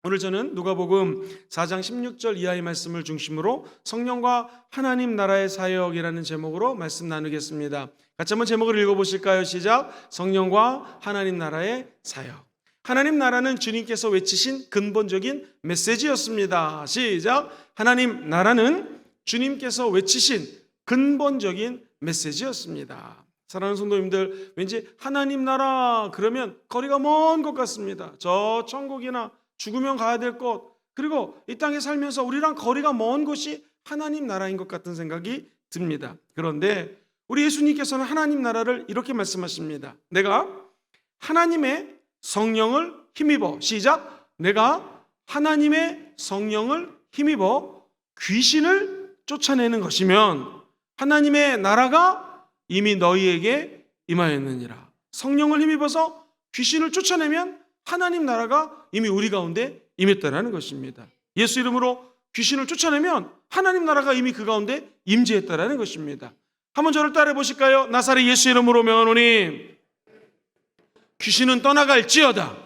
오늘 저는 누가복음 4장 16절 이하의 말씀을 중심으로 성령과 하나님 나라의 사역이라는 제목으로 말씀 나누겠습니다. 같이 한번 제목을 읽어보실까요? 시작. 성령과 하나님 나라의 사역. 하나님 나라는 주님께서 외치신 근본적인 메시지였습니다. 시작. 하나님 나라는 주님께서 외치신 근본적인 메시지였습니다. 사랑하는 성도님들, 왠지 하나님 나라 그러면 거리가 먼 것 같습니다. 저 천국이나 죽으면 가야 될 곳, 그리고 이 땅에 살면서 우리랑 거리가 먼 곳이 하나님 나라인 것 같은 생각이 듭니다. 그런데 우리 예수님께서는 하나님 나라를 이렇게 말씀하십니다. 내가 하나님의 성령을 힘입어, 시작. 내가 하나님의 성령을 힘입어 귀신을 쫓아내는 것이면 하나님의 나라가 이미 너희에게 임하였느니라. 성령을 힘입어서 귀신을 쫓아내면 하나님 나라가 이미 우리 가운데 임했다라는 것입니다. 예수 이름으로 귀신을 쫓아내면 하나님 나라가 이미 그 가운데 임재했다라는 것입니다. 한번 저를 따라해 보실까요? 나사렛 예수 이름으로 명하노니 귀신은 떠나갈지어다.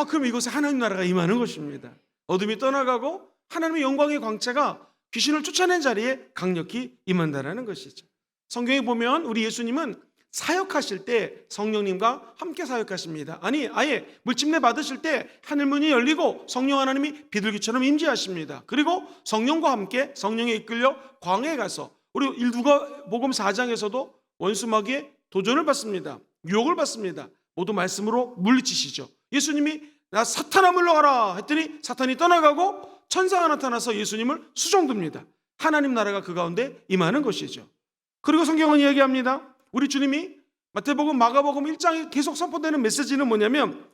그럼 이곳에 하나님 나라가 임하는 것입니다. 어둠이 떠나가고 하나님의 영광의 광채가 귀신을 쫓아낸 자리에 강력히 임한다라는 것이죠. 성경에 보면 우리 예수님은 사역하실 때 성령님과 함께 사역하십니다. 아예 물침내 받으실 때 하늘문이 열리고 성령 하나님이 비둘기처럼 임재하십니다. 그리고 성령과 함께 성령에 이끌려 광야에 가서 우리 누가복음 4장에서도 원수마귀의 도전을 받습니다. 유혹을 받습니다. 모두 말씀으로 물리치시죠. 예수님이 나 사탄아 물러가라 했더니 사탄이 떠나가고 천사가 나타나서 예수님을 수종듭니다. 하나님 나라가 그 가운데 임하는 것이죠. 그리고 성경은 이야기합니다. 우리 주님이 마태복음, 마가복음 1장에 계속 선포되는 메시지는 뭐냐면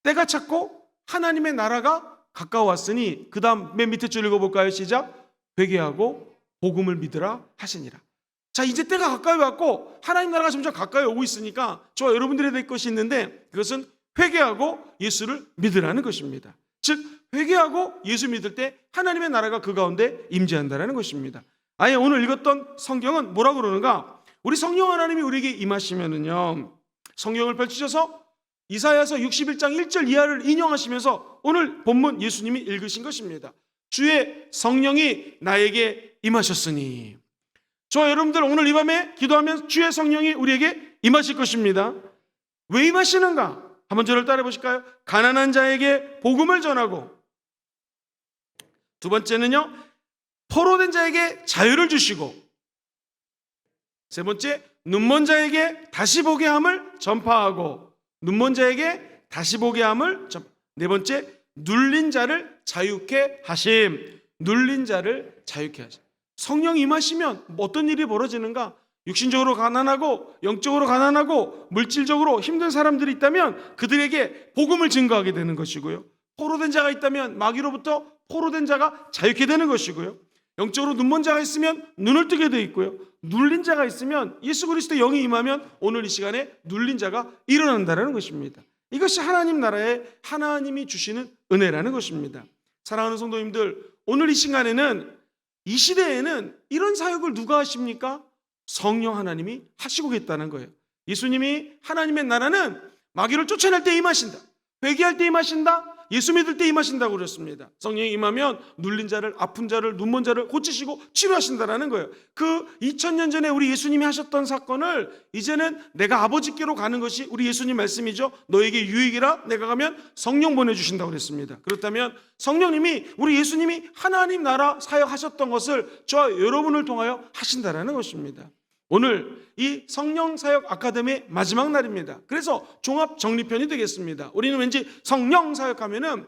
때가 찼고 하나님의 나라가 가까웠으니 그 다음 맨 밑에 줄 읽어볼까요? 시작. 회개하고 복음을 믿으라 하시니라. 자, 이제 때가 가까이 왔고 하나님 나라가 점점 가까이 오고 있으니까 저와 여러분들이 될 것이 있는데 그것은 회개하고 예수를 믿으라는 것입니다. 즉 회개하고 예수 믿을 때 하나님의 나라가 그 가운데 임재한다는 것입니다. 아예 오늘 읽었던 성경은 뭐라고 그러는가? 우리 성령 하나님이 우리에게 임하시면은요, 성경을 펼치셔서 이사야서 61장 1절 이하를 인용하시면서 오늘 본문 예수님이 읽으신 것입니다. 주의 성령이 나에게 임하셨으니. 저와 여러분들 오늘 이 밤에 기도하면 주의 성령이 우리에게 임하실 것입니다. 왜 임하시는가? 한번 저를 따라해 보실까요? 가난한 자에게 복음을 전하고, 두 번째는요, 포로된 자에게 자유를 주시고, 세 번째, 눈먼 자에게 다시 보게 함을 전파하고, 눈먼 자에게 다시 보게 함을 네 번째, 눌린 자를 자유케 하심. 눌린 자를 자유케 하심. 성령이 임하시면 어떤 일이 벌어지는가? 육신적으로 가난하고 영적으로 가난하고 물질적으로 힘든 사람들이 있다면 그들에게 복음을 증거하게 되는 것이고요. 포로된 자가 있다면 마귀로부터 포로된 자가 자유케 되는 것이고요. 영적으로 눈먼 자가 있으면 눈을 뜨게 되어 있고요. 눌린 자가 있으면 예수 그리스도의 영이 임하면 오늘 이 시간에 눌린 자가 일어난다는 것입니다. 이것이 하나님 나라에 하나님이 주시는 은혜라는 것입니다. 사랑하는 성도님들, 오늘 이 시간에는, 이 시대에는 이런 사역을 누가 하십니까? 성령 하나님이 하시고 계시다는 거예요. 예수님이 하나님의 나라는 마귀를 쫓아낼 때 임하신다, 회개할 때 임하신다, 예수 믿을 때 임하신다고 그랬습니다. 성령이 임하면 눌린 자를, 아픈 자를, 눈먼 자를 고치시고 치료하신다는 거예요. 그 2000년 전에 우리 예수님이 하셨던 사건을 이제는 내가 아버지께로 가는 것이 우리 예수님 말씀이죠. 너에게 유익이라, 내가 가면 성령 보내주신다고 그랬습니다. 그렇다면 성령님이, 우리 예수님이 하나님 나라 사역하셨던 것을 저와 여러분을 통하여 하신다는 것입니다. 오늘 이 성령 사역 아카데미의 마지막 날입니다. 그래서 종합 정리편이 되겠습니다. 우리는 왠지 성령 사역하면은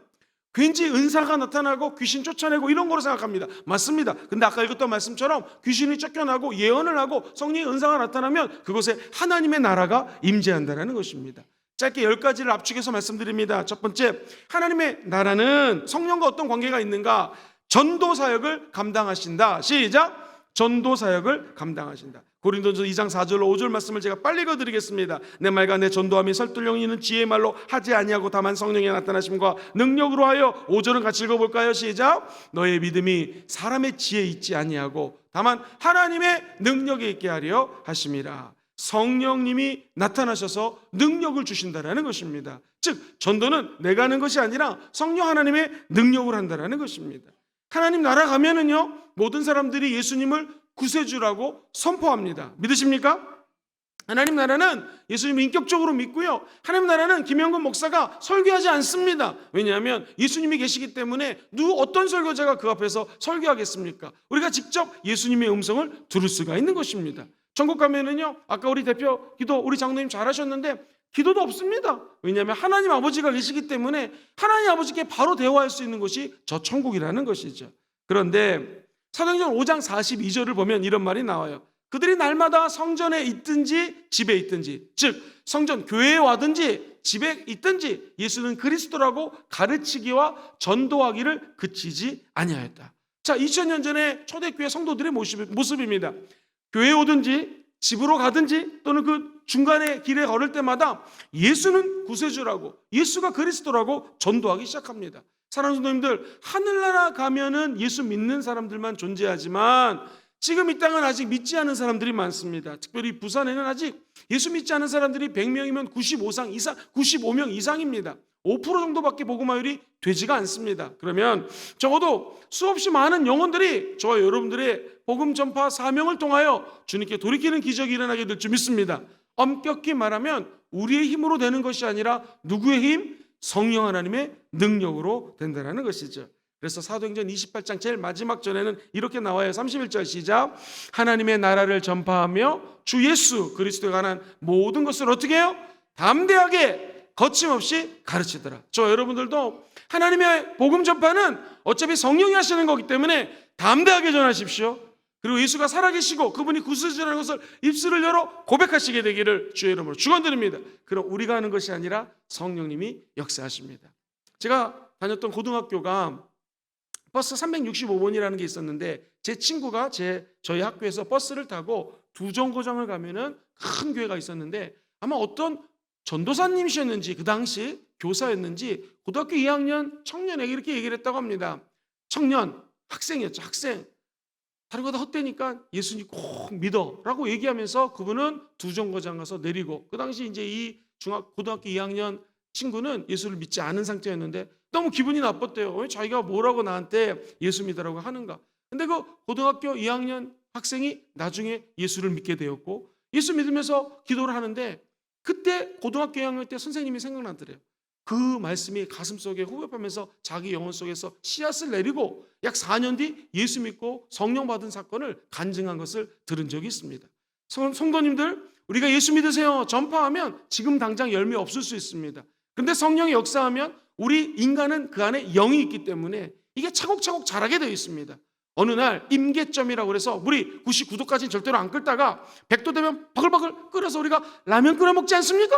왠지 은사가 나타나고 귀신 쫓아내고 이런 거로 생각합니다. 맞습니다. 근데 아까 읽었던 말씀처럼 귀신이 쫓겨나고 예언을 하고 성령의 은사가 나타나면 그곳에 하나님의 나라가 임재한다는 것입니다. 짧게 10가지를 압축해서 말씀드립니다. 첫 번째, 하나님의 나라는 성령과 어떤 관계가 있는가? 전도 사역을 감당하신다. 시작! 전도 사역을 감당하신다. 고린도전서 2장 4절로 5절 말씀을 제가 빨리 읽어드리겠습니다. 내 말과 내 전도함이 설득력이 있는 지혜의 말로 하지 아니하고 다만 성령의 나타나심과 능력으로 하여. 5절은 같이 읽어볼까요? 시작. 너의 믿음이 사람의 지혜에 있지 아니하고 다만 하나님의 능력에 있게 하려 하심이라. 성령님이 나타나셔서 능력을 주신다라는 것입니다. 즉 전도는 내가 하는 것이 아니라 성령 하나님의 능력을 한다라는 것입니다. 하나님 나라 가면은요, 모든 사람들이 예수님을 구세주라고 선포합니다. 믿으십니까? 하나님 나라는 예수님을 인격적으로 믿고요, 하나님 나라는 김영건 목사가 설교하지 않습니다. 왜냐하면 예수님이 계시기 때문에 어떤 설교자가 그 앞에서 설교하겠습니까? 우리가 직접 예수님의 음성을 들을 수가 있는 것입니다. 천국 가면은요, 아까 우리 대표 기도 우리 장로님 잘하셨는데 기도도 없습니다. 왜냐하면 하나님 아버지가 계시기 때문에 하나님 아버지께 바로 대화할 수 있는 곳이 저 천국이라는 것이죠. 그런데 사도행전 5장 42절을 보면 이런 말이 나와요. 그들이 날마다 성전에 있든지 집에 있든지, 즉 성전 교회에 와든지 집에 있든지 예수는 그리스도라고 가르치기와 전도하기를 그치지 아니하였다. 자, 2000년 전에 초대교회 성도들의 모습입니다. 교회에 오든지 집으로 가든지 또는 그 중간에 길에 걸을 때마다 예수는 구세주라고, 예수가 그리스도라고 전도하기 시작합니다. 사랑하는 성도님들, 하늘나라 가면은 예수 믿는 사람들만 존재하지만 지금 이 땅은 아직 믿지 않은 사람들이 많습니다. 특별히 부산에는 아직 예수 믿지 않은 사람들이 100명이면 95명 이상입니다. 5% 정도밖에 복음화율이 되지가 않습니다. 그러면 적어도 수없이 많은 영혼들이 저와 여러분들의 복음 전파 사명을 통하여 주님께 돌이키는 기적이 일어나게 될 줄 믿습니다. 엄격히 말하면 우리의 힘으로 되는 것이 아니라 누구의 힘? 성령 하나님의 능력으로 된다는 것이죠. 그래서 사도행전 28장 제일 마지막 절에는 이렇게 나와요. 31절 시작. 하나님의 나라를 전파하며 주 예수 그리스도에 관한 모든 것을 어떻게 해요? 담대하게 거침없이 가르치더라. 저 여러분들도 하나님의 복음 전파는 어차피 성령이 하시는 거기 때문에 담대하게 전하십시오. 그리고 예수가 살아계시고 그분이 구세주라는 것을 입술을 열어 고백하시게 되기를 주의 이름으로 축원드립니다. 그럼 우리가 하는 것이 아니라 성령님이 역사하십니다. 제가 다녔던 고등학교가 버스 365번이라는 게 있었는데 제 친구가 저희 학교에서 버스를 타고 두정거장을 가면은 큰 교회가 있었는데 아마 어떤 전도사님이셨는지 그 당시 교사였는지 고등학교 2학년 청년에게 이렇게 얘기를 했다고 합니다. 청년, 학생이었죠. 학생. 다른 거 다 헛되니까 예수님 꼭 믿어라고 얘기하면서 그분은 두정거장 가서 내리고, 그 당시 이제 이 고등학교 2학년 친구는 예수를 믿지 않은 상태였는데 너무 기분이 나빴대요. 왜 자기가 뭐라고 나한테 예수 믿으라고 하는가. 근데 그 고등학교 2학년 학생이 나중에 예수를 믿게 되었고 예수 믿으면서 기도를 하는데 그때 고등학교 2학년 때 선생님이 생각나더래요. 그 말씀이 가슴속에 호흡하면서 자기 영혼 속에서 씨앗을 내리고 약 4년 뒤 예수 믿고 성령 받은 사건을 간증한 것을 들은 적이 있습니다. 성도님들, 우리가 예수 믿으세요 전파하면 지금 당장 열매 없을 수 있습니다. 그런데 성령이 역사하면 우리 인간은 그 안에 영이 있기 때문에 이게 차곡차곡 자라게 되어 있습니다. 어느 날 임계점이라고 그래서 물이 99도까지는 절대로 안 끓다가 100도 되면 바글바글 끓여서 우리가 라면 끓여 먹지 않습니까?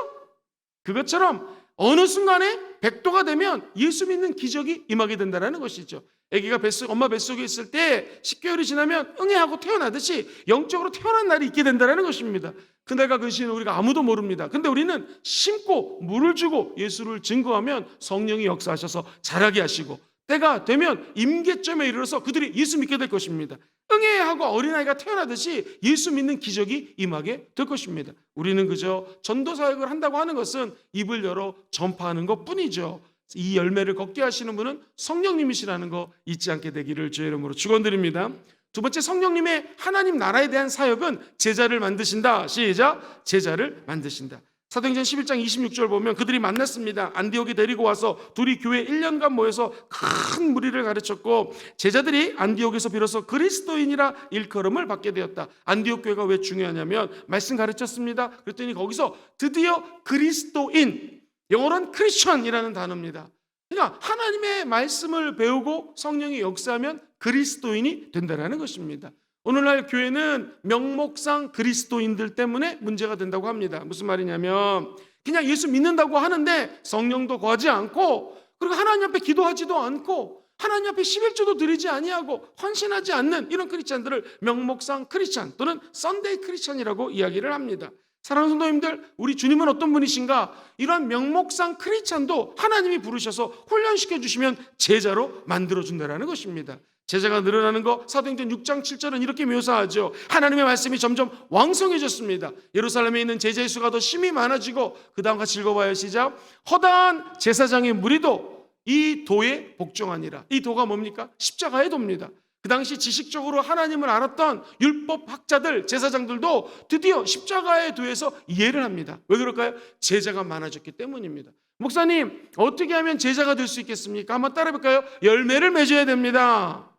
그것처럼 어느 순간에 100도가 되면 예수 믿는 기적이 임하게 된다는 것이죠. 아기가 엄마 뱃속에 있을 때 10개월이 지나면 응애하고 태어나듯이 영적으로 태어난 날이 있게 된다는 것입니다. 그날과 그 시는 우리가 아무도 모릅니다. 근데 우리는 심고 물을 주고 예수를 증거하면 성령이 역사하셔서 자라게 하시고 때가 되면 임계점에 이르러서 그들이 예수 믿게 될 것입니다. 응애하고 어린아이가 태어나듯이 예수 믿는 기적이 임하게 될 것입니다. 우리는 그저 전도사역을 한다고 하는 것은 입을 열어 전파하는 것뿐이죠. 이 열매를 걷게 하시는 분은 성령님이시라는 거 잊지 않게 되기를 주의 이름으로 축원드립니다. 두 번째, 성령님의 하나님 나라에 대한 사역은 제자를 만드신다. 시작. 제자를 만드신다. 사도행전 11장 26절 보면 그들이 만났습니다. 안디옥에 데리고 와서 둘이 교회 1년간 모여서 큰 무리를 가르쳤고 제자들이 안디옥에서 비로소 그리스도인이라 일컬음을 받게 되었다. 안디옥 교회가 왜 중요하냐면 말씀 가르쳤습니다. 그랬더니 거기서 드디어 그리스도인, 영어로는 크리스천이라는 단어입니다. 그러니까 하나님의 말씀을 배우고 성령이 역사하면 그리스도인이 된다는 것입니다. 오늘날 교회는 명목상 그리스도인들 때문에 문제가 된다고 합니다. 무슨 말이냐면 그냥 예수 믿는다고 하는데 성령도 거하지 않고 그리고 하나님 앞에 기도하지도 않고 하나님 앞에 11조도 드리지 아니하고 헌신하지 않는 이런 크리스찬들을 명목상 크리스찬 또는 썬데이 크리스찬이라고 이야기를 합니다. 사랑하는 성도님들, 우리 주님은 어떤 분이신가? 이런 명목상 크리스찬도 하나님이 부르셔서 훈련시켜 주시면 제자로 만들어준다는 것입니다. 제자가 늘어나는 거 사도행전 6장 7절은 이렇게 묘사하죠. 하나님의 말씀이 점점 왕성해졌습니다. 예루살렘에 있는 제자의 수가 더 심히 많아지고, 그 다음 같이 읽어봐요. 시작. 허다한 제사장의 무리도 이 도에 복종하니라. 이 도가 뭡니까? 십자가의 도입니다. 그 당시 지식적으로 하나님을 알았던 율법 학자들, 제사장들도 드디어 십자가의 도에서 이해를 합니다. 왜 그럴까요? 제자가 많아졌기 때문입니다. 목사님, 어떻게 하면 제자가 될 수 있겠습니까? 한번 따라해볼까요? 열매를 맺어야 됩니다.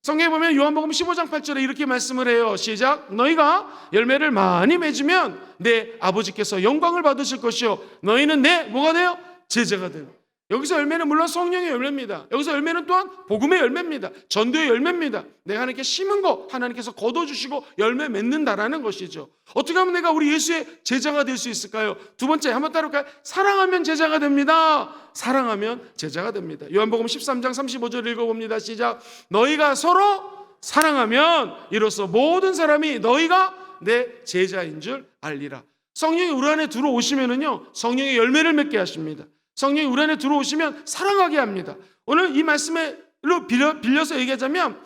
성경에 보면 요한복음 15장 8절에 이렇게 말씀을 해요. 시작. 너희가 열매를 많이 맺으면 내 아버지께서 영광을 받으실 것이요, 너희는 내 뭐가 돼요? 제자가 돼요. 여기서 열매는 물론 성령의 열매입니다. 여기서 열매는 또한 복음의 열매입니다. 전도의 열매입니다. 내가 하나님께 심은 거 하나님께서 거둬주시고 열매 맺는다라는 것이죠. 어떻게 하면 내가 우리 예수의 제자가 될 수 있을까요? 두 번째, 한번 따라올까요? 사랑하면 제자가 됩니다. 사랑하면 제자가 됩니다. 요한복음 13장 35절 읽어봅니다. 시작. 너희가 서로 사랑하면 이로써 모든 사람이 너희가 내 제자인 줄 알리라. 성령이 우리 안에 들어오시면은요, 성령의 열매를 맺게 하십니다. 성령이 우리 안에 들어오시면 사랑하게 합니다. 오늘 이 말씀으로 빌려서 얘기하자면,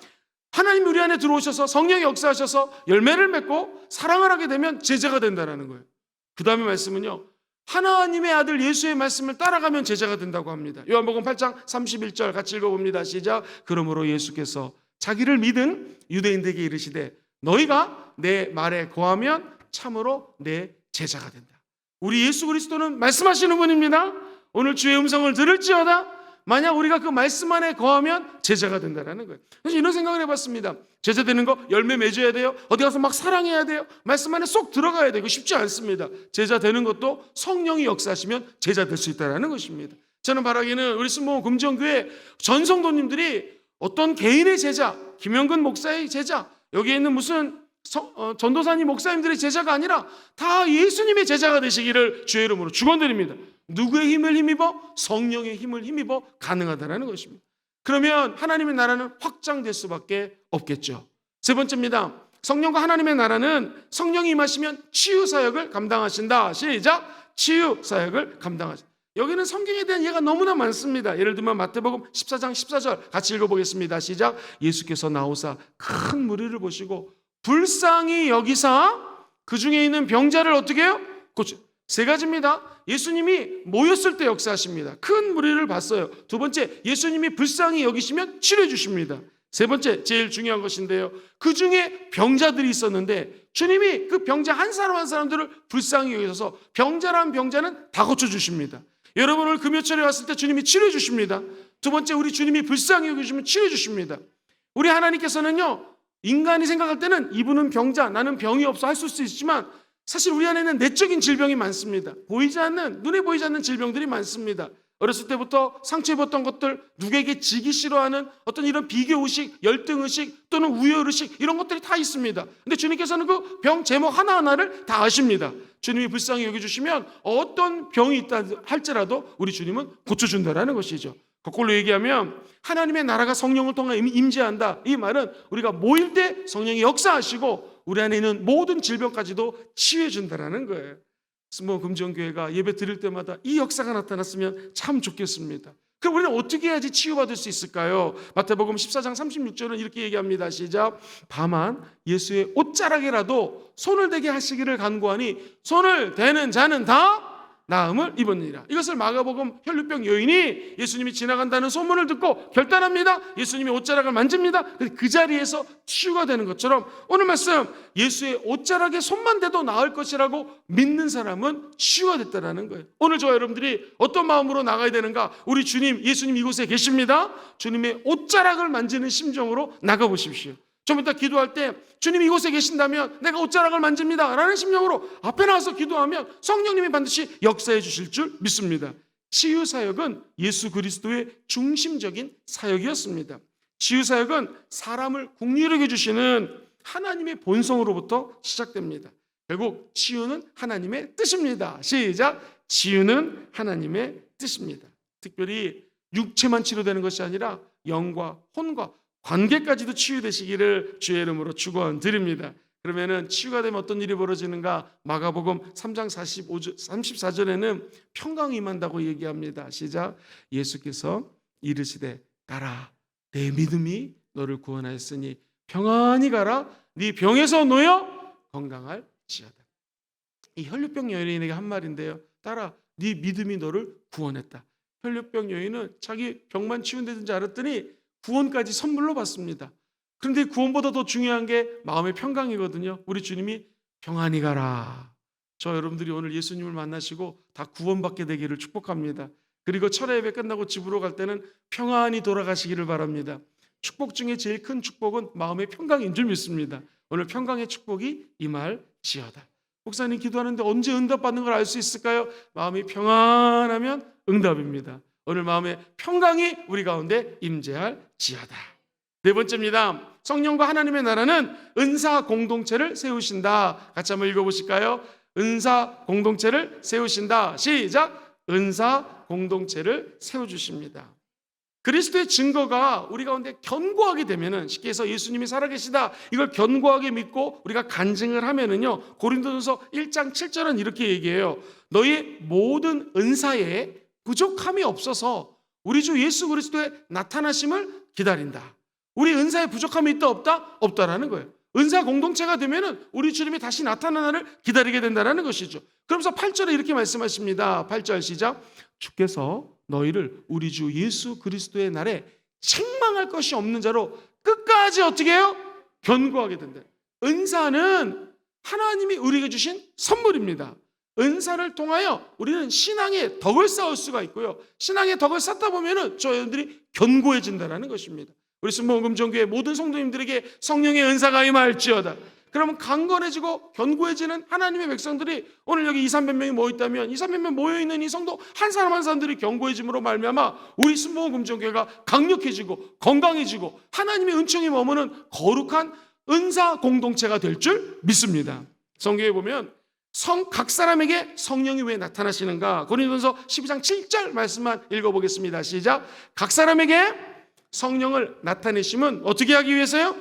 하나님이 우리 안에 들어오셔서 성령이 역사하셔서 열매를 맺고 사랑을 하게 되면 제자가 된다는 거예요. 그 다음에 말씀은요, 하나님의 아들 예수의 말씀을 따라가면 제자가 된다고 합니다. 요한복음 8장 31절 같이 읽어봅니다. 시작. 그러므로 예수께서 자기를 믿은 유대인들에게 이르시되 너희가 내 말에 거하면 참으로 내 제자가 된다. 우리 예수 그리스도는 말씀하시는 분입니다. 오늘 주의 음성을 들을지어다 만약 우리가 그 말씀 안에 거하면 제자가 된다는 거예요. 그래서 이런 생각을 해봤습니다. 제자 되는 거 열매 맺어야 돼요? 어디 가서 막 사랑해야 돼요? 말씀 안에 쏙 들어가야 돼요? 이거 쉽지 않습니다. 제자 되는 것도 성령이 역사하시면 제자 될 수 있다는 것입니다. 저는 바라기는 우리 순복음 금정교회 전 성도님들이 어떤 개인의 제자, 김영근 목사의 제자, 여기에 있는 무슨 전도사님 목사님들의 제자가 아니라 다 예수님의 제자가 되시기를 주의 이름으로 축원드립니다. 누구의 힘을 힘입어? 성령의 힘을 힘입어 가능하다는 것입니다. 그러면 하나님의 나라는 확장될 수밖에 없겠죠. 세 번째입니다. 성령과 하나님의 나라는 성령이 임하시면 치유 사역을 감당하신다. 시작. 치유 사역을 감당하신다. 여기는 성경에 대한 예가 너무나 많습니다. 예를 들면 마태복음 14장 14절 같이 읽어보겠습니다. 시작. 예수께서 나오사 큰 무리를 보시고 불쌍히 여기사 그 중에 있는 병자를 어떻게 해요? 고쳐. 세 가지입니다. 예수님이 모였을 때 역사하십니다. 큰 무리를 봤어요. 두 번째, 예수님이 불쌍히 여기시면 치료해 주십니다. 세 번째, 제일 중요한 것인데요, 그 중에 병자들이 있었는데 주님이 그 병자 한 사람 한 사람들을 불쌍히 여기셔서 병자란 병자는 다 고쳐주십니다. 여러분 오늘 금요철에 왔을 때 주님이 치료해 주십니다. 두 번째, 우리 주님이 불쌍히 여기시면 치료해 주십니다. 우리 하나님께서는요, 인간이 생각할 때는 이분은 병자, 나는 병이 없어 할 수 있지만 사실 우리 안에는 내적인 질병이 많습니다. 보이지 않는, 눈에 보이지 않는 질병들이 많습니다. 어렸을 때부터 상처 입었던 것들, 누구에게 지기 싫어하는 어떤 이런 비교의식, 열등의식 또는 우열의식 이런 것들이 다 있습니다. 근데 주님께서는 그 병 제목 하나하나를 다 아십니다. 주님이 불쌍히 여겨주시면 어떤 병이 있다 할지라도 우리 주님은 고쳐준다는 것이죠. 거꾸로 얘기하면 하나님의 나라가 성령을 통해 임재한다. 이 말은 우리가 모일 때 성령이 역사하시고 우리 안에 있는 모든 질병까지도 치유해 준다는 거예요. 스모 금정교회가 예배 드릴 때마다 이 역사가 나타났으면 참 좋겠습니다. 그럼 우리는 어떻게 해야지 치유받을 수 있을까요? 마태복음 14장 36절은 이렇게 얘기합니다. 시작. 다만 예수의 옷자락이라도 손을 대게 하시기를 간구하니 손을 대는 자는 다 나음을 입었느니라. 이것을 마가복음 혈류병 여인이 예수님이 지나간다는 소문을 듣고 결단합니다. 예수님이 옷자락을 만집니다. 그 자리에서 치유가 되는 것처럼 오늘 말씀 예수의 옷자락에 손만 대도 나을 것이라고 믿는 사람은 치유가 됐다는 거예요. 오늘 저와 여러분들이 어떤 마음으로 나가야 되는가? 우리 주님, 예수님 이곳에 계십니다. 주님의 옷자락을 만지는 심정으로 나가보십시오. 좀 이따 기도할 때 주님이 이곳에 계신다면 내가 옷자락을 만집니다 라는 심령으로 앞에 나와서 기도하면 성령님이 반드시 역사해 주실 줄 믿습니다. 치유사역은 예수 그리스도의 중심적인 사역이었습니다. 치유사역은 사람을 긍휼하게 주시는 하나님의 본성으로부터 시작됩니다. 결국 치유는 하나님의 뜻입니다. 시작. 치유는 하나님의 뜻입니다. 특별히 육체만 치료되는 것이 아니라 영과 혼과 관계까지도 치유되시기를 주의 이름으로 축원드립니다. 그러면은 치유가 되면 어떤 일이 벌어지는가? 마가복음 3장 34절에는 평강이 임한다고 얘기합니다. 시작. 예수께서 이르시되 가라, 내 믿음이 너를 구원하였으니 평안히 가라. 네 병에서 놓여 건강할지어다. 이 혈류병 여인에게 한 말인데요. 딸아, 네 믿음이 너를 구원했다. 혈류병 여인은 자기 병만 치유되는 줄 알았더니 구원까지 선물로 받습니다. 그런데 구원보다 더 중요한 게 마음의 평강이거든요. 우리 주님이 평안히 가라. 저 여러분들이 오늘 예수님을 만나시고 다 구원받게 되기를 축복합니다. 그리고 철야 예배 끝나고 집으로 갈 때는 평안히 돌아가시기를 바랍니다. 축복 중에 제일 큰 축복은 마음의 평강인 줄 믿습니다. 오늘 평강의 축복이 임할지어다. 목사님 기도하는데 언제 응답받는 걸 알 수 있을까요? 마음이 평안하면 응답입니다. 오늘 마음의 평강이 우리 가운데 임재할지어다. 네 번째입니다. 성령과 하나님의 나라는 은사 공동체를 세우신다. 같이 한번 읽어보실까요? 은사 공동체를 세우신다. 시작! 은사 공동체를 세워주십니다. 그리스도의 증거가 우리 가운데 견고하게 되면은, 쉽게 해서 예수님이 살아계시다 이걸 견고하게 믿고 우리가 간증을 하면은요, 고린도전서 1장 7절은 이렇게 얘기해요. 너희 모든 은사에 부족함이 없어서 우리 주 예수 그리스도의 나타나심을 기다린다. 우리 은사에 부족함이 있다 없다? 없다라는 거예요. 은사 공동체가 되면은 우리 주님이 다시 나타나나를 기다리게 된다는 것이죠. 그러면서 8절에 이렇게 말씀하십니다. 8절 시작. 주께서 너희를 우리 주 예수 그리스도의 날에 책망할 것이 없는 자로 끝까지 어떻게 해요? 견고하게 된다. 은사는 하나님이 우리에게 주신 선물입니다. 은사를 통하여 우리는 신앙의 덕을 쌓을 수가 있고요. 신앙의 덕을 쌓다 보면은 저희들이 견고해진다는 것입니다. 우리 순복음금정교회 모든 성도님들에게 성령의 은사가 임할지어다. 그러면 강건해지고 견고해지는 하나님의 백성들이, 오늘 여기 200~300명이 모여있다면 200~300명 모여있는 이 성도 한 사람 한 사람들이 견고해짐으로 말미암아 우리 순복음금정교회가 강력해지고 건강해지고 하나님의 은총이 머무는 거룩한 은사 공동체가 될 줄 믿습니다. 성경에 보면 각 사람에게 성령이 왜 나타나시는가? 고린도전서 12장 7절 말씀만 읽어보겠습니다. 시작. 각 사람에게 성령을 나타내심은 어떻게 하기 위해서요?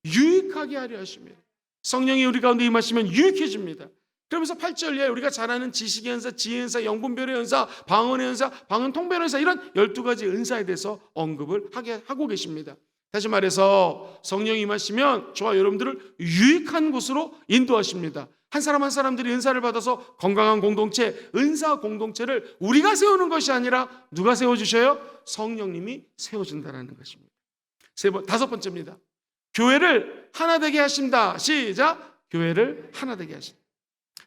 유익하게 하려 하십니다. 성령이 우리 가운데 임하시면 유익해집니다. 그러면서 8절에 우리가 잘 아는 지식의 은사, 지혜의 은사, 영분별의 은사, 방언의 은사, 방언 통변의 은사, 이런 12가지 은사에 대해서 언급을 하고 계십니다. 다시 말해서 성령이 임하시면 저와 여러분들을 유익한 곳으로 인도하십니다. 한 사람 한 사람들이 은사를 받아서 건강한 공동체, 은사 공동체를 우리가 세우는 것이 아니라 누가 세워주셔요? 성령님이 세워준다는 것입니다. 다섯 번째입니다. 교회를 하나 되게 하신다. 시작. 교회를 하나 되게 하신다.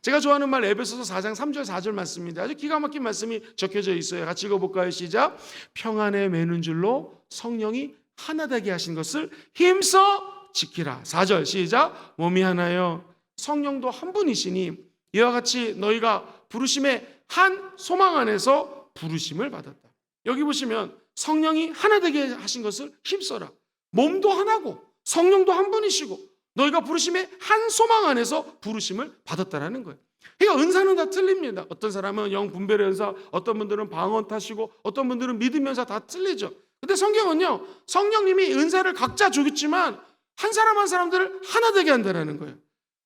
제가 좋아하는 말 에베소서 4장 3절 4절 말씀입니다. 아주 기가 막힌 말씀이 적혀져 있어요. 같이 읽어볼까요? 시작. 평안에 매는 줄로 성령이 하나 되게 하신 것을 힘써 지키라. 4절 시작. 몸이 하나요. 성령도 한 분이시니 이와 같이 너희가 부르심의 한 소망 안에서 부르심을 받았다. 여기 보시면 성령이 하나 되게 하신 것을 힘써라. 몸도 하나고 성령도 한 분이시고 너희가 부르심의 한 소망 안에서 부르심을 받았다라는 거예요. 그러니까 은사는 다 틀립니다. 어떤 사람은 영분별의 은사, 어떤 분들은 방언 타시고 어떤 분들은 믿음의 은사, 다 틀리죠. 근데 성경은요, 성령님이 은사를 각자 주겠지만 한 사람 한 사람들을 하나 되게 한다는 거예요.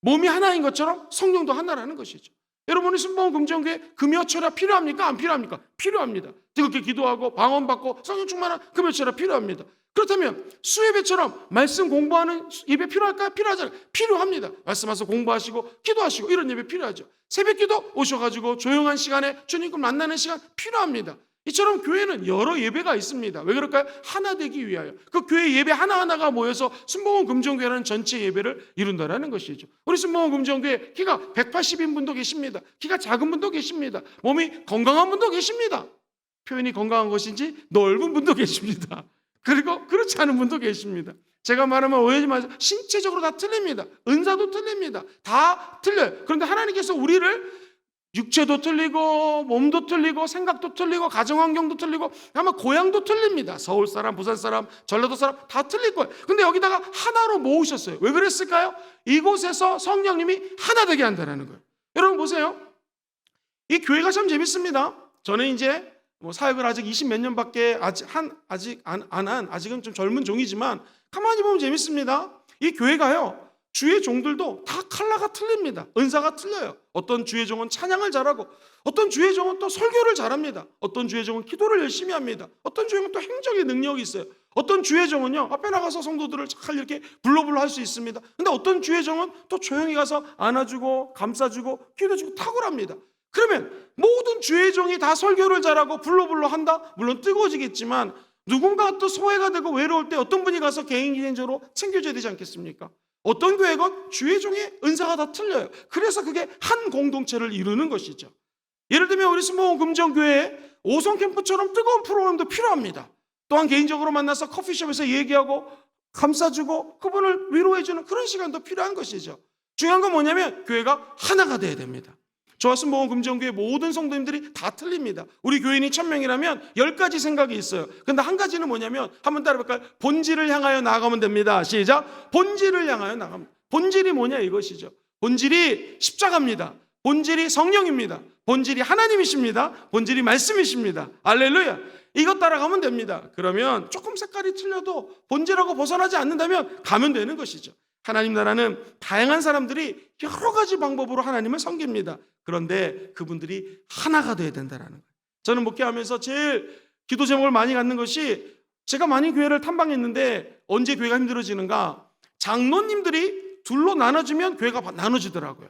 몸이 하나인 것처럼 성령도 하나라는 것이죠. 여러분이 순복음금정교회 금요철야 필요합니까? 안 필요합니까? 필요합니다. 뜨겁게 기도하고 방언 받고 성령 충만한 금요철야 필요합니다. 그렇다면 수예배처럼 말씀 공부하는 예배 필요할까요? 필요하잖아요. 필요합니다. 말씀 와서 공부하시고 기도하시고 이런 예배 필요하죠. 새벽기도 오셔가지고 조용한 시간에 주님과 만나는 시간 필요합니다. 이처럼 교회는 여러 예배가 있습니다. 왜 그럴까요? 하나 되기 위하여. 그 교회 예배 하나하나가 모여서 순복음금정교회라는 전체 예배를 이룬다는 것이죠. 우리 순복음금정교회 키가 180인 분도 계십니다. 키가 작은 분도 계십니다. 몸이 건강한 분도 계십니다. 표현이 건강한 것인지 넓은 분도 계십니다. 그리고 그렇지 않은 분도 계십니다. 제가 말하면 오해하지 마세요. 신체적으로 다 틀립니다. 은사도 틀립니다. 다 틀려요. 그런데 하나님께서 우리를 육체도 틀리고 몸도 틀리고 생각도 틀리고 가정환경도 틀리고 아마 고향도 틀립니다. 서울 사람, 부산 사람, 전라도 사람 다 틀릴 거예요. 근데 여기다가 하나로 모으셨어요. 왜 그랬을까요? 이곳에서 성령님이 하나 되게 한다는 거예요. 여러분 보세요. 이 교회가 참 재밌습니다. 저는 이제 사역을 아직 20몇 년밖에 아직은 좀 젊은 종이지만 가만히 보면 재밌습니다. 이 교회가요, 주의 종들도 다 컬러가 틀립니다. 은사가 틀려요. 어떤 주의 종은 찬양을 잘하고 어떤 주의 종은 또 설교를 잘합니다. 어떤 주의 종은 기도를 열심히 합니다. 어떤 주의 종은 또 행정의 능력이 있어요. 어떤 주의 종은요, 앞에 나가서 성도들을 잘 이렇게 불러불러 할 수 있습니다. 근데 어떤 주의 종은 또 조용히 가서 안아주고 감싸주고 기도해주고 탁월합니다. 그러면 모든 주의 종이 다 설교를 잘하고 불러불러 한다? 물론 뜨거워지겠지만 누군가 또 소외가 되고 외로울 때 어떤 분이 가서 개인적으로 챙겨줘야 되지 않겠습니까? 어떤 교회건 주의 종의 은사가 다 틀려요. 그래서 그게 한 공동체를 이루는 것이죠. 예를 들면 우리 스모원 금정교회에 오성 캠프처럼 뜨거운 프로그램도 필요합니다. 또한 개인적으로 만나서 커피숍에서 얘기하고 감싸주고 그분을 위로해주는 그런 시간도 필요한 것이죠. 중요한 건 뭐냐면 교회가 하나가 돼야 됩니다. 저와 스모원 금정교회 모든 성도님들이 다 틀립니다. 우리 교인이 1000명이라면 10가지 생각이 있어요. 근데 한 가지는 뭐냐면 한번 따라해볼까요? 본질을 향하여 나아가면 됩니다. 시작. 본질을 향하여 나가면. 본질이 뭐냐 이것이죠. 본질이 십자가입니다. 본질이 성령입니다. 본질이 하나님이십니다. 본질이 말씀이십니다. 할렐루야. 이것 따라가면 됩니다. 그러면 조금 색깔이 틀려도 본질하고 벗어나지 않는다면 가면 되는 것이죠. 하나님 나라는 다양한 사람들이 여러 가지 방법으로 하나님을 섬깁니다. 그런데 그분들이 하나가 돼야 된다는 거예요. 저는 목회하면서 제일 기도 제목을 많이 갖는 것이, 제가 많이 교회를 탐방했는데 언제 교회가 힘들어지는가? 장로님들이 둘로 나눠지면 교회가 나눠지더라고요.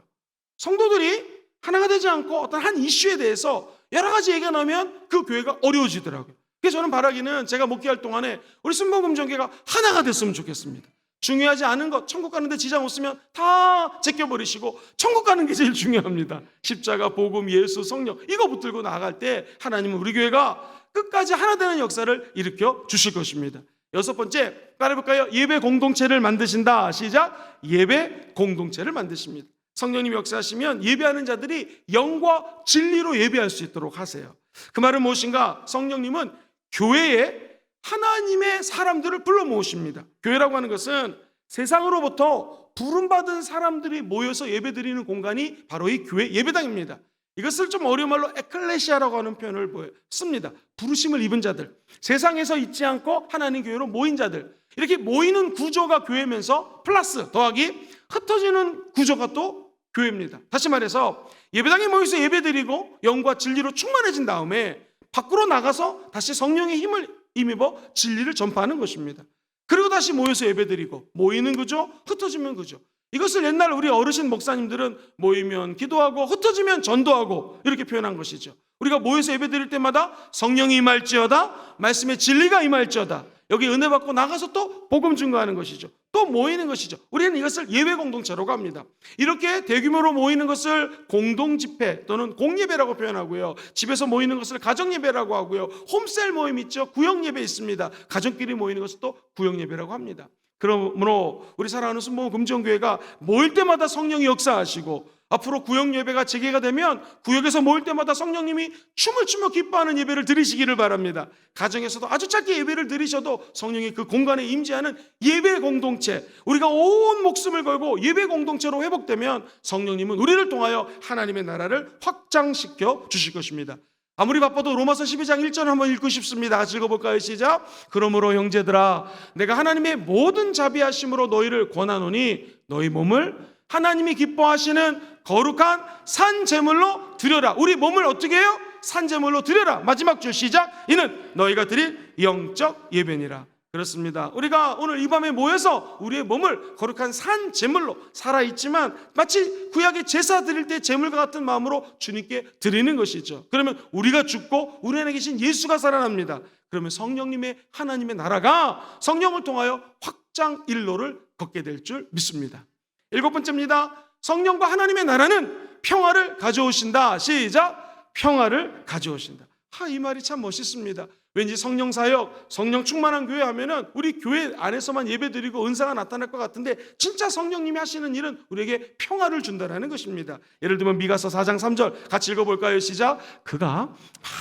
성도들이 하나가 되지 않고 어떤 한 이슈에 대해서 여러 가지 얘기가 나오면 그 교회가 어려워지더라고요. 그래서 저는 바라기는 제가 목회할 동안에 우리 순복음전교회가 하나가 됐으면 좋겠습니다. 중요하지 않은 것, 천국 가는데 지장 없으면 다 제껴버리시고 천국 가는 게 제일 중요합니다. 십자가, 복음, 예수, 성령 이거 붙들고 나아갈 때 하나님은 우리 교회가 끝까지 하나 되는 역사를 일으켜 주실 것입니다. 6번째, 따라해볼까요? 예배 공동체를 만드신다. 시작. 예배 공동체를 만드십니다. 성령님이 역사하시면 예배하는 자들이 영과 진리로 예배할 수 있도록 하세요. 그 말은 무엇인가? 성령님은 교회에 하나님의 사람들을 불러 모으십니다. 교회라고 하는 것은 세상으로부터 부름받은 사람들이 모여서 예배드리는 공간이 바로 이 교회 예배당입니다. 이것을 좀 어려운 말로 에클레시아라고 하는 표현을 씁니다. 부르심을 입은 자들, 세상에서 있지 않고 하나님 교회로 모인 자들, 이렇게 모이는 구조가 교회면서 플러스 더하기 흩어지는 구조가 또 교회입니다. 다시 말해서 예배당에 모여서 예배드리고 영과 진리로 충만해진 다음에 밖으로 나가서 다시 성령의 힘을 힘입어 진리를 전파하는 것입니다. 그리고 다시 모여서 예배드리고, 모이는 구조, 흩어지면 구조. 이것을 옛날 우리 어르신 목사님들은 모이면 기도하고 흩어지면 전도하고 이렇게 표현한 것이죠. 우리가 모여서 예배드릴 때마다 성령이 임할지어다, 말씀의 진리가 임할지어다, 여기 은혜 받고 나가서 또 복음 증거하는 것이죠. 또 모이는 것이죠. 우리는 이것을 예배 공동체라고 합니다. 이렇게 대규모로 모이는 것을 공동집회 또는 공예배라고 표현하고요. 집에서 모이는 것을 가정예배라고 하고요. 홈셀 모임 있죠. 구역예배 있습니다. 가정끼리 모이는 것을 또 구역예배라고 합니다. 그러므로 우리 사랑하는 순복음 금정교회가 모일 때마다 성령이 역사하시고, 앞으로 구역 예배가 재개가 되면 구역에서 모일 때마다 성령님이 춤을 추며 기뻐하는 예배를 드리시기를 바랍니다. 가정에서도 아주 짧게 예배를 드리셔도 성령이 그 공간에 임재하는 예배 공동체, 우리가 온 목숨을 걸고 예배 공동체로 회복되면 성령님은 우리를 통하여 하나님의 나라를 확장시켜 주실 것입니다. 아무리 바빠도 로마서 12장 1절 한번 읽고 싶습니다. 같이 읽어볼까요? 시작. 그러므로 형제들아, 내가 하나님의 모든 자비하심으로 너희를 권하노니 너희 몸을 하나님이 기뻐하시는 거룩한 산 제물로 드려라. 우리 몸을 어떻게 해요? 산 제물로 드려라. 마지막 줄 시작. 이는 너희가 드릴 영적 예배니라. 그렇습니다. 우리가 오늘 이 밤에 모여서 우리의 몸을 거룩한 산 제물로, 살아있지만 마치 구약의 제사 드릴 때 제물과 같은 마음으로 주님께 드리는 것이죠. 그러면 우리가 죽고 우리 안에 계신 예수가 살아납니다. 그러면 성령님의 하나님의 나라가 성령을 통하여 확장 일로를 걷게 될 줄 믿습니다. 7번째입니다. 성령과 하나님의 나라는 평화를 가져오신다. 시작. 평화를 가져오신다. 이 말이 참 멋있습니다. 왠지 성령 사역, 성령 충만한 교회 하면은 우리 교회 안에서만 예배드리고 은사가 나타날 것 같은데, 진짜 성령님이 하시는 일은 우리에게 평화를 준다는 것입니다. 예를 들면 미가서 4장 3절 같이 읽어볼까요? 시작. 그가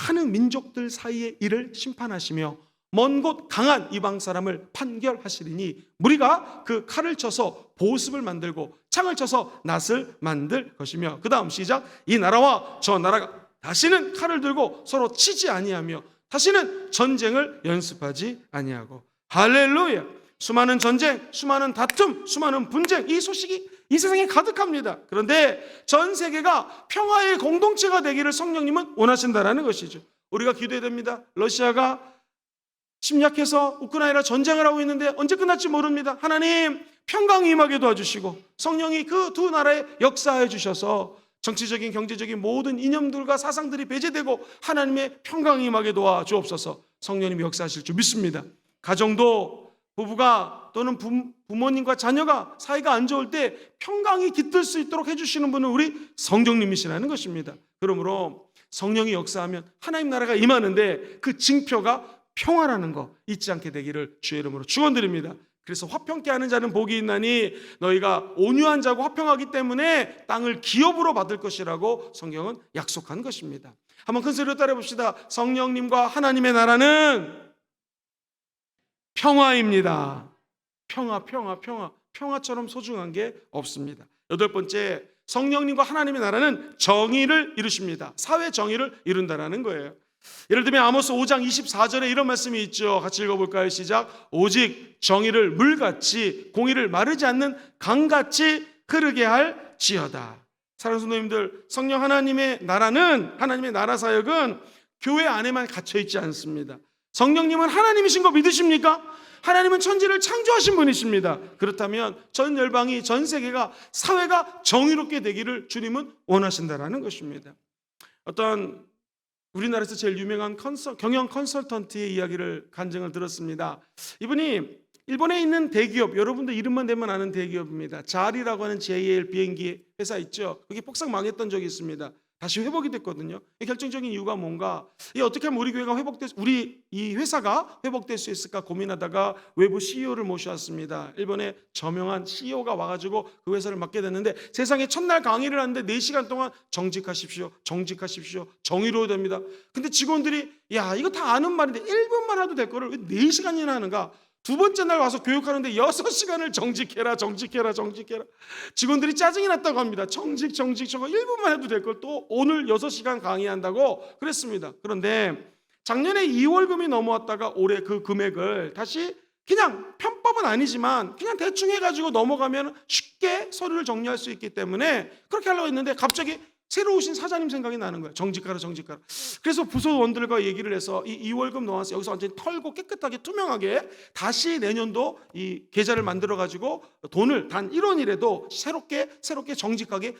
많은 민족들 사이의 일을 심판하시며 먼 곳 강한 이방 사람을 판결하시리니 무리가 그 칼을 쳐서 보습을 만들고 창을 쳐서 낫을 만들 것이며, 그 다음 시작. 이 나라와 저 나라가 다시는 칼을 들고 서로 치지 아니하며 다시는 전쟁을 연습하지 아니하고. 할렐루야. 수많은 전쟁, 수많은 다툼, 수많은 분쟁, 이 소식이 이 세상에 가득합니다. 그런데 전 세계가 평화의 공동체가 되기를 성령님은 원하신다라는 것이죠. 우리가 기도해야 됩니다. 러시아가 침략해서 우크라이나 전쟁을 하고 있는데 언제 끝날지 모릅니다. 하나님 평강이 임하게 도와주시고 성령이 그 두 나라에 역사해 주셔서 정치적인 경제적인 모든 이념들과 사상들이 배제되고 하나님의 평강이 임하게 도와주옵소서. 성령님이 역사하실 줄 믿습니다. 가정도 부부가 또는 부모님과 자녀가 사이가 안 좋을 때 평강이 깃들 수 있도록 해주시는 분은 우리 성령님이시라는 것입니다. 그러므로 성령이 역사하면 하나님 나라가 임하는데 그 징표가 평화라는 거 잊지 않게 되기를 주의 이름으로 축원드립니다. 그래서 화평케 하는 자는 복이 있나니 너희가 온유한 자고 화평하기 때문에 땅을 기업으로 받을 것이라고 성경은 약속한 것입니다. 한번 큰 소리로 따라 봅시다. 성령님과 하나님의 나라는 평화입니다. 평화처럼 소중한 게 없습니다. 여덟 번째, 성령님과 하나님의 나라는 정의를 이루십니다. 사회 정의를 이룬다라는 거예요. 예를 들면 아모스 5장 24절에 이런 말씀이 있죠. 같이 읽어볼까요? 시작. 오직 정의를 물같이 공의를 마르지 않는 강같이 흐르게 할지어다. 사랑하는 성도님들, 성령 하나님의 나라는, 하나님의 나라 사역은 교회 안에만 갇혀 있지 않습니다. 성령님은 하나님이신 거 믿으십니까? 하나님은 천지를 창조하신 분이십니다. 그렇다면 전 열방이, 전 세계가, 사회가 정의롭게 되기를 주님은 원하신다라는 것입니다. 어떤 우리나라에서 제일 유명한 경영 컨설턴트의 이야기를 간증을 들었습니다. 이분이 일본에 있는 대기업, 여러분들 이름만 대면 아는 대기업입니다. 자리라고 하는 JAL 비행기 회사 있죠. 그게 폭삭 망했던 적이 있습니다. 다시 회복이 됐거든요. 결정적인 이유가 뭔가, 어떻게 하면 우리 교회가 우리 이 회사가 회복될 수 있을까 고민하다가 외부 CEO를 모셔왔습니다. 일본의 저명한 CEO가 와가지고 그 회사를 맡게 됐는데 세상에 첫날 강의를 하는데 4시간 동안 정직하십시오, 정의로워야 됩니다. 근데 직원들이 이거 다 아는 말인데 1분만 해도 될 거를 왜 4시간이나 하는가? 두 번째 날 와서 교육하는데 6시간을 정직해라. 직원들이 짜증이 났다고 합니다. 저거 1분만 해도 될 걸 또 오늘 6시간 강의한다고 그랬습니다. 그런데 작년에 2월금이 넘어왔다가 올해 그 금액을 다시 그냥 편법은 아니지만 그냥 대충 해가지고 넘어가면 쉽게 서류를 정리할 수 있기 때문에 그렇게 하려고 했는데 갑자기 새로 오신 사장님 생각이 나는 거예요. 정직하라. 그래서 부서원들과 얘기를 해서 이 2월금 넣어서 여기서 완전히 털고 깨끗하게 투명하게 다시 내년도 이 계좌를 만들어가지고 돈을 단 1원이라도 새롭게 정직하게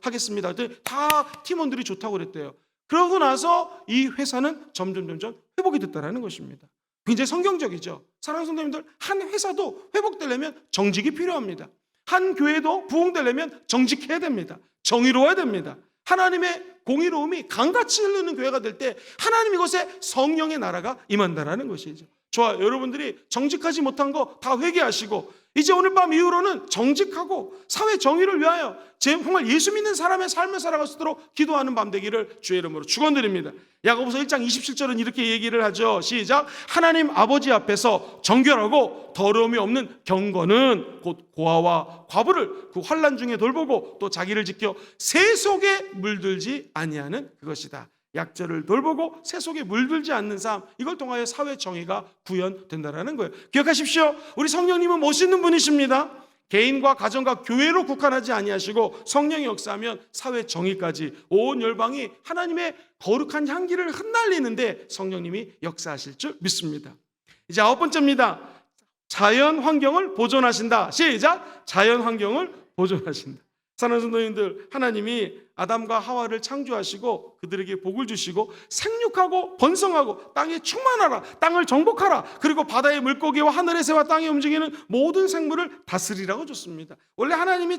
하겠습니다. 다 팀원들이 좋다고 그랬대요. 그러고 나서 이 회사는 점점 회복이 됐다라는 것입니다. 굉장히 성경적이죠. 사랑하는 성도님들, 한 회사도 회복되려면 정직이 필요합니다. 한 교회도 부흥되려면 정직해야 됩니다. 정의로워야 됩니다. 하나님의 공의로움이 강같이 흐르는 교회가 될 때 하나님 이곳에 성령의 나라가 임한다라는 것이죠. 좋아요. 여러분들이 정직하지 못한 거 다 회개하시고 이제 오늘 밤 이후로는 정직하고 사회 정의를 위하여 정말 예수 믿는 사람의 삶을 살아갈 수 있도록 기도하는 밤 되기를 주의 이름으로 축원드립니다. 야고보서 1장 27절은 이렇게 얘기를 하죠. 시작. 하나님 아버지 앞에서 정결하고 더러움이 없는 경건은 곧 고아와 과부를 그 환난 중에 돌보고 또 자기를 지켜 새 속에 물들지 아니하는 그것이다. 약절을 돌보고 새 속에 물들지 않는 삶, 이걸 통하여 사회 정의가 구현된다는 거예요. 기억하십시오. 우리 성령님은 멋있는 분이십니다. 개인과 가정과 교회로 국한하지 아니하시고 성령이 역사하면 사회 정의까지 온 열방이 하나님의 거룩한 향기를 흩날리는데 성령님이 역사하실 줄 믿습니다. 이제 9번째입니다. 자연 환경을 보존하신다. 시작. 자연 환경을 보존하신다. 사랑하는 성도님들, 하나님이 아담과 하와를 창조하시고 그들에게 복을 주시고 생육하고 번성하고 땅에 충만하라, 땅을 정복하라, 그리고 바다의 물고기와 하늘의 새와 땅에 움직이는 모든 생물을 다스리라고 줬습니다. 원래 하나님이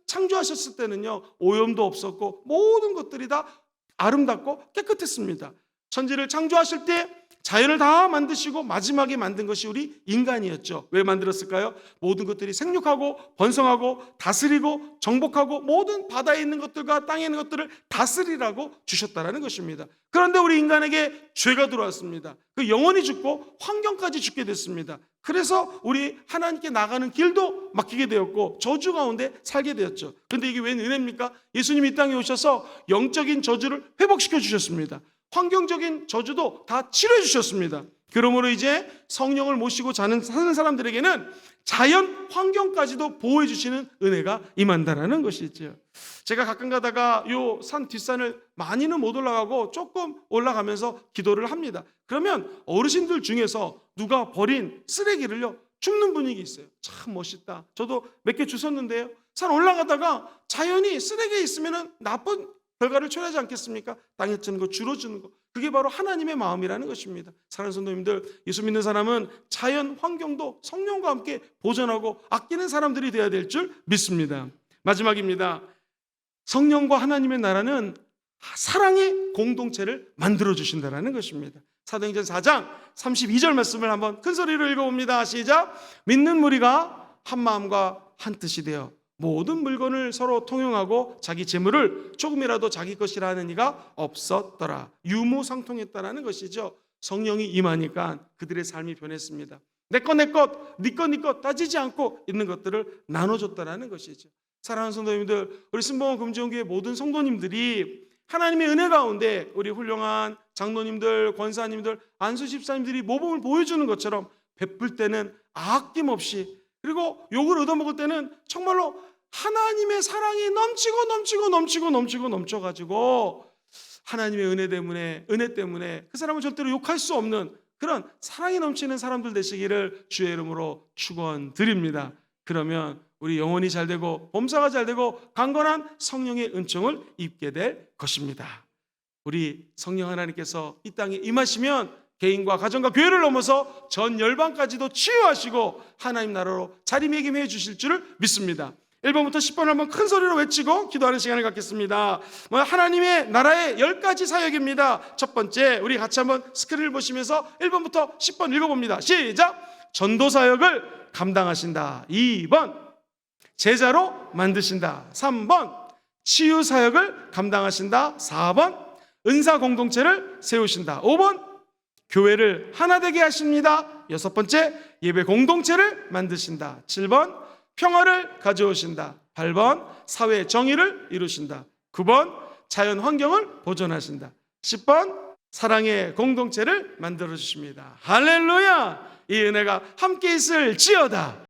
창조하셨을 때는요, 오염도 없었고 모든 것들이 다 아름답고 깨끗했습니다. 천지를 창조하실 때 자연을 다 만드시고 마지막에 만든 것이 우리 인간이었죠. 왜 만들었을까요? 모든 것들이 생육하고 번성하고 다스리고 정복하고 모든 바다에 있는 것들과 땅에 있는 것들을 다스리라고 주셨다는 것입니다. 그런데 우리 인간에게 죄가 들어왔습니다. 그 영혼이 죽고 환경까지 죽게 됐습니다. 그래서 우리 하나님께 나가는 길도 막히게 되었고 저주 가운데 살게 되었죠. 그런데 이게 웬 은혜입니까? 예수님이 이 땅에 오셔서 영적인 저주를 회복시켜 주셨습니다. 환경적인 저주도 다 치료해 주셨습니다. 그러므로 이제 성령을 모시고 사는 사람들에게는 자연 환경까지도 보호해 주시는 은혜가 임한다라는 것이죠. 제가 가끔 가다가 요 산 뒷산을 많이는 못 올라가고 조금 올라가면서 기도를 합니다. 그러면 어르신들 중에서 누가 버린 쓰레기를요 줍는 분위기 있어요. 참 멋있다. 저도 몇 개 주웠는데요. 산 올라가다가 자연이 쓰레기에 있으면 나쁜 결과를 초래하지 않겠습니까? 땅에 찌는 거, 줄어주는 거. 그게 바로 하나님의 마음이라는 것입니다. 사랑하는 성도님들, 예수 믿는 사람은 자연 환경도 성령과 함께 보존하고 아끼는 사람들이 되어야 될 줄 믿습니다. 마지막입니다. 성령과 하나님의 나라는 사랑의 공동체를 만들어주신다는 것입니다. 사도행전 4장 32절 말씀을 한번 큰 소리로 읽어봅니다. 시작. 믿는 무리가 한 마음과 한 뜻이 되어 모든 물건을 서로 통용하고 자기 재물을 조금이라도 자기 것이라 하는 이가 없었더라. 유무상통했다라는 것이죠. 성령이 임하니까 그들의 삶이 변했습니다. 내 것, 네 것 따지지 않고 있는 것들을 나눠줬다라는 것이죠. 사랑하는 성도님들, 우리 신봉원 금지원교회 모든 성도님들이 하나님의 은혜 가운데 우리 훌륭한 장로님들, 권사님들, 안수 집사님들이 모범을 보여주는 것처럼 베풀 때는 아낌없이, 그리고 욕을 얻어먹을 때는 정말로 하나님의 사랑이 넘쳐가지고 하나님의 은혜 때문에 그 사람은 절대로 욕할 수 없는 그런 사랑이 넘치는 사람들 되시기를 주의 이름으로 축원드립니다. 그러면 우리 영혼이 잘 되고 범사가 잘 되고 강건한 성령의 은총을 입게 될 것입니다. 우리 성령 하나님께서 이 땅에 임하시면 개인과 가정과 교회를 넘어서 전 열방까지도 치유하시고 하나님 나라로 자리매김해 주실 줄을 믿습니다. 1번부터 10번을 한번 큰 소리로 외치고 기도하는 시간을 갖겠습니다. 하나님의 나라의 10가지 사역입니다. 첫 번째, 우리 같이 한번 스크린을 보시면서 1번부터 10번 읽어봅니다. 시작! 전도 사역을 감당하신다. 2번, 제자로 만드신다. 3번, 치유 사역을 감당하신다. 4번, 은사 공동체를 세우신다. 5번, 교회를 하나 되게 하십니다. 6번째, 예배 공동체를 만드신다. 7번, 평화를 가져오신다. 8번, 사회 정의를 이루신다. 9번, 자연 환경을 보존하신다. 10번, 사랑의 공동체를 만들어 주십니다. 할렐루야! 이 은혜가 함께 있을지어다.